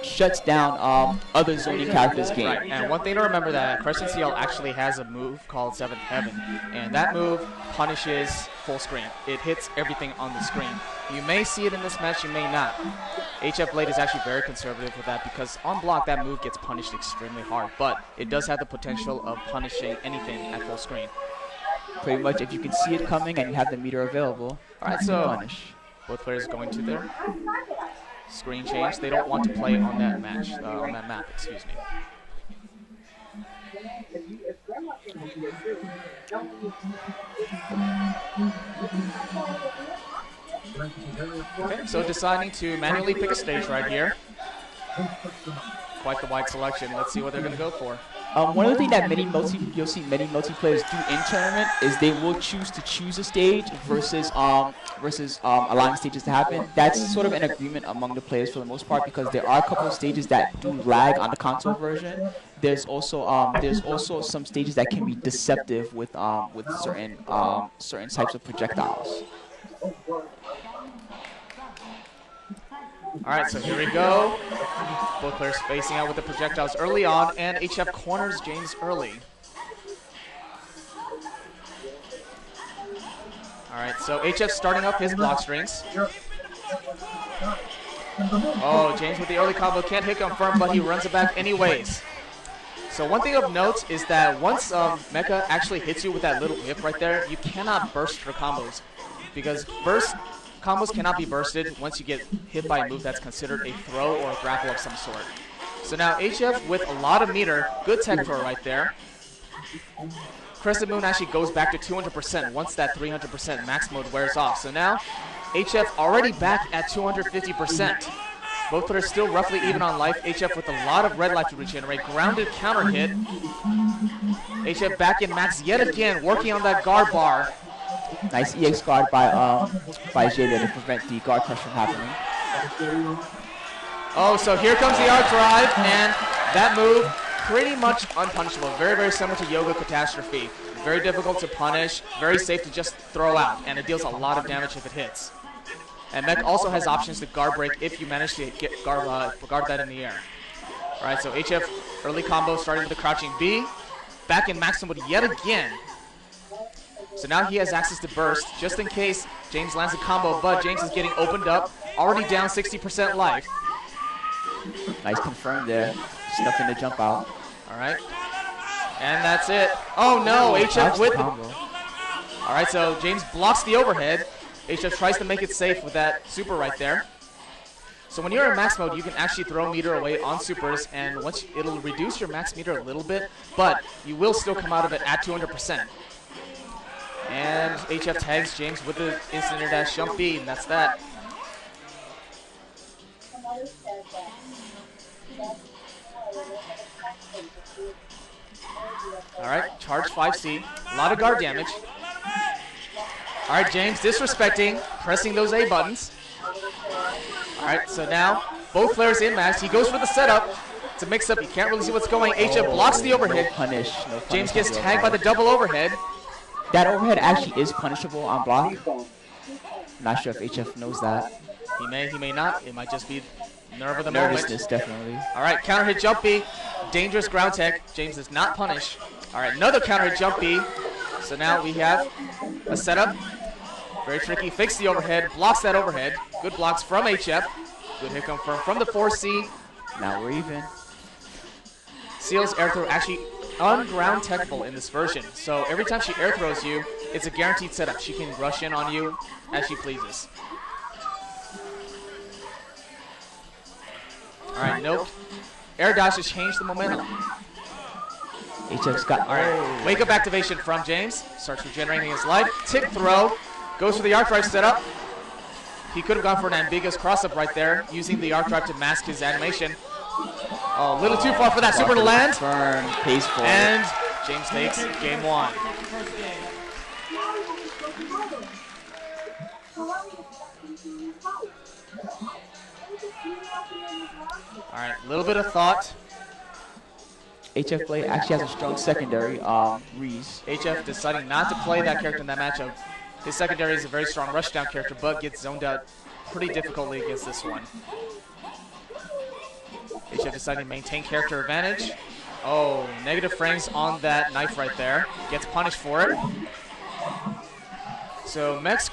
shuts down other zoning characters' game. Right, and one thing to remember that Crescent CL actually has a move called 7th Heaven, and that move punishes full screen. It hits everything on the screen. You may see it in this match, you may not. HF Blade is actually very conservative with that because on block that move gets punished extremely hard, but it does have the potential of punishing anything at full screen. Pretty much if you can see it coming and you have the meter available, alright, so punish. Both players going to their screen change. They don't want to play on that match, on that map, excuse me. Okay, so deciding to manually pick a stage right here. Quite the wide selection. Let's see what they're going to go for. One of the things that you'll see many multiplayers do in tournament is they will choose a stage versus allowing stages to happen. That's sort of an agreement among the players for the most part because there are a couple of stages that do lag on the console version. There's also some stages that can be deceptive with certain types of projectiles. Alright, so here we go. Both players facing out with the projectiles early on, and HF corners James early. Alright, so HF starting up his block strings. Oh, James with the early combo can't hit confirm, but he runs it back anyways. So one thing of note is that once Mecha actually hits you with that little whip right there, you cannot burst for combos. Because combos cannot be bursted once you get hit by a move that's considered a throw or a grapple of some sort. So now HF with a lot of meter, good tech throw right there. Crescent Moon actually goes back to 200% once that 300% max mode wears off. So now HF already back at 250%. Both players still roughly even on life. HF with a lot of red life to regenerate. Grounded counter hit. HF back in max yet again, working on that guard bar. Nice EX guard by Jada to prevent the guard crush from happening. Oh, so here comes the arc drive, and that move pretty much unpunishable. Very, very similar to Yoga Catastrophe. Very difficult to punish, very safe to just throw out, and it deals a lot of damage if it hits. And Mech also has options to guard break if you manage to get guard that in the air. Alright, so HF early combo starting with the crouching B. Back in maximum mode yet again. So now he has access to burst, just in case James lands a combo, but James is getting opened up, already down 60% life. Nice confirm there, stuffing the jump out. Alright, and that's it. Oh no, HF with the... Alright, so James blocks the overhead. HF tries to make it safe with that super right there. So when you're in max mode, you can actually throw meter away on supers, and once it'll reduce your max meter a little bit, but you will still come out of it at 200%. And HF tags James with the instant air dash jump B, and that's that. Alright, charge 5C. A lot of guard damage. Alright, James disrespecting, pressing those A buttons. Alright, so now both players in max. He goes for the setup. It's a mix-up. You can't really see what's going. HF blocks the overhead. No James gets tagged by the double overhead. That overhead actually is punishable on block. Not sure if HF knows that. He may not. It might just be nerve of the Nervousness, moment. Definitely. All right, counter hit jump B. Dangerous ground tech. James does not punish. All right, another counter hit jump B. So now we have a setup. Very tricky. Fakes the overhead. Blocks that overhead. Good blocks from HF. Good hit confirmed from the 4C. Now we're even. Seal's air throw actually unground techable in this version. So every time she air throws you, it's a guaranteed setup. She can rush in on you as she pleases. Alright, nope. Air dash has changed the momentum. HF's got... Alright, wake up activation from James. Starts regenerating his life. Tick throw. Goes for the arc drive setup. He could have gone for an ambiguous cross-up right there, using the arc drive to mask his animation. Oh, a little too far for that super to land. Firm, pays for and James takes game one. All right, a little bit of thought. HF Blade actually has a strong secondary, Reese. HF deciding not to play that character in that matchup. His secondary is a very strong rushdown character, but gets zoned out pretty difficultly against this one. HF deciding to maintain character advantage. Oh, negative frames on that knife right there. Gets punished for it. So Mech's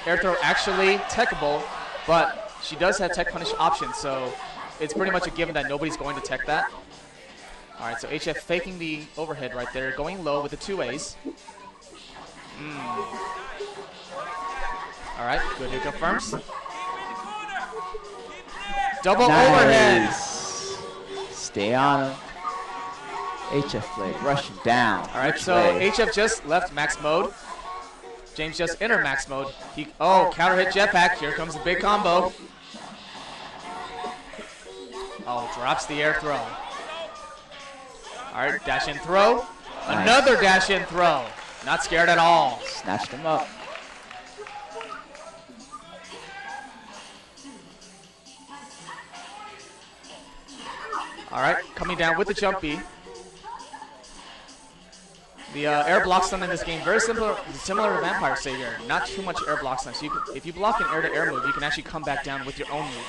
air throw actually techable, but she does have tech punish options, so it's pretty much a given that nobody's going to tech that. All right, so HF faking the overhead right there, going low with the 2As. All right, good hit confirms. Double overhead. Stay on him. HF play, rushing down. All right, so HF just left max mode. James just entered max mode. Counter hit jetpack. Here comes the big combo. Oh, drops the air throw. All right, dash in throw. Nice. Another dash in throw. Not scared at all. Snatched him up. All right, coming down with the jump B. The air block stun in this game, very similar to Vampire Savior. Not too much air block stun. So if you block an air-to-air move, you can actually come back down with your own move.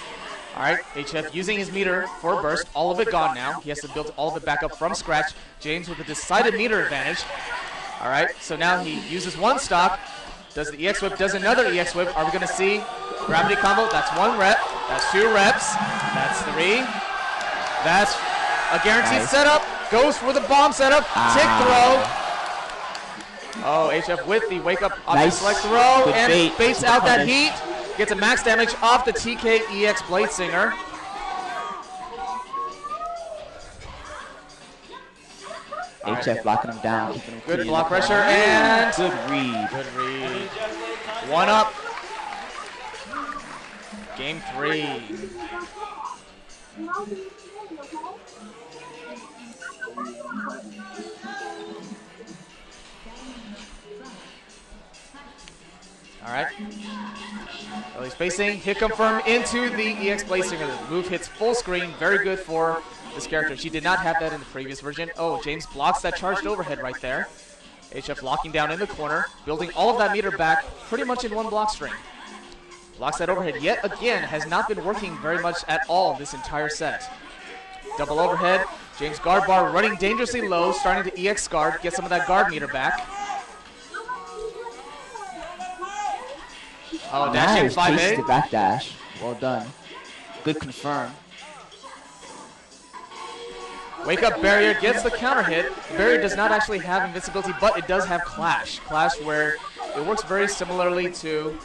All right, HF using his meter for a burst. All of it gone now. He has to build all of it back up from scratch. James with a decided meter advantage. All right, so now he uses one stock, does the EX whip, does another EX whip. Are we going to see gravity combo? That's 1 rep. That's 2 reps. That's 3. That's a guaranteed setup. Goes for the bomb setup. Tick throw. Oh, HF with the wake up option select throw and baits out that heat. Gets a max damage off the TK EX Blade Singer. HF blocking him down. Him good block pressure and good read. Good read. 1 up. Game 3. All right. Early spacing, hit confirm into the EX Blade Singer. The move hits full screen, very good for this character. She did not have that in the previous version. Oh, James blocks that charged overhead right there. HF locking down in the corner, building all of that meter back pretty much in 1 block string. Blocks that overhead yet again, has not been working very much at all this entire set. Double overhead, James guard bar running dangerously low, starting to EX guard, get some of that guard meter back. Oh, dashing nice. 5A. The back dash. Well done. Good confirm. Wake up barrier gets the counter hit. The barrier does not actually have invincibility, but it does have clash. Clash where it works very similarly to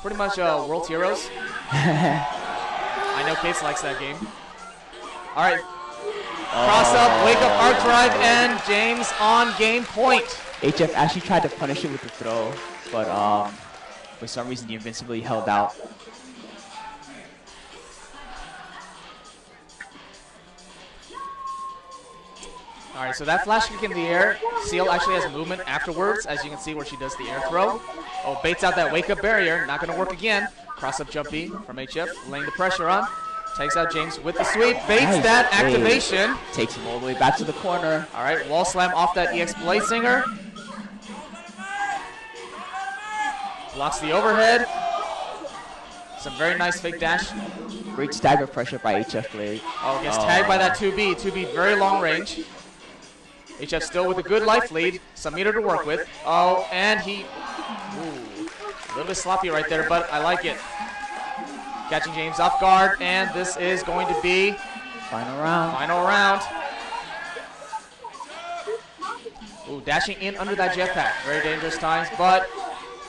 pretty much World Heroes. I know Case likes that game. All right. Cross up, wake up arc drive, and James on game point. HF actually tried to punish it with the throw, but for some reason the invincibility held out. All right, so that flash kick in the air, Seal actually has movement afterwards, as you can see where she does the air throw. Oh, baits out that wake up barrier, not gonna work again. Cross up jump B from HF, laying the pressure on. Takes out James with the sweep, baits that activation. Takes him all the way back to the corner. All right, wall slam off that EX Blade Singer. Blocks the overhead. Some very nice fake dash. Great stagger pressure by HF Blade. Oh, gets tagged by that 2B. 2B very long range. HF still with a good life lead. Some meter to work with. Oh, and he... Ooh, a little bit sloppy right there, but I like it. Catching James off guard, and this is going to be... Final round. Final round. Ooh, dashing in under that jetpack. Very dangerous times, but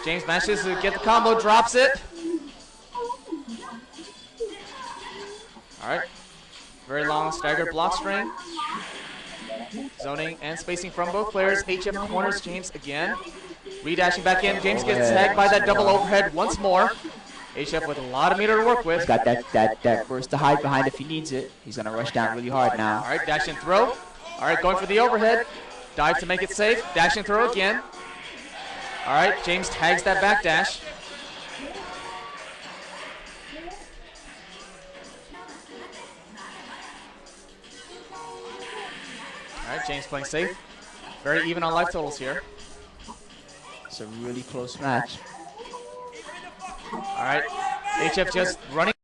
James manages to get the combo, drops it. All right. Very long staggered block string. Zoning and spacing from both players. HF corners James again. Redashing back in. James gets tagged by that double overhead once more. HF with a lot of meter to work with. He's got that burst to hide behind if he needs it. He's going to rush down really hard now. All right, dash and throw. All right, going for the overhead. Dive to make it safe. Dash and throw again. All right, James tags that back dash. All right, James playing safe. Very even on life totals here. It's a really close match. All right, HF just running.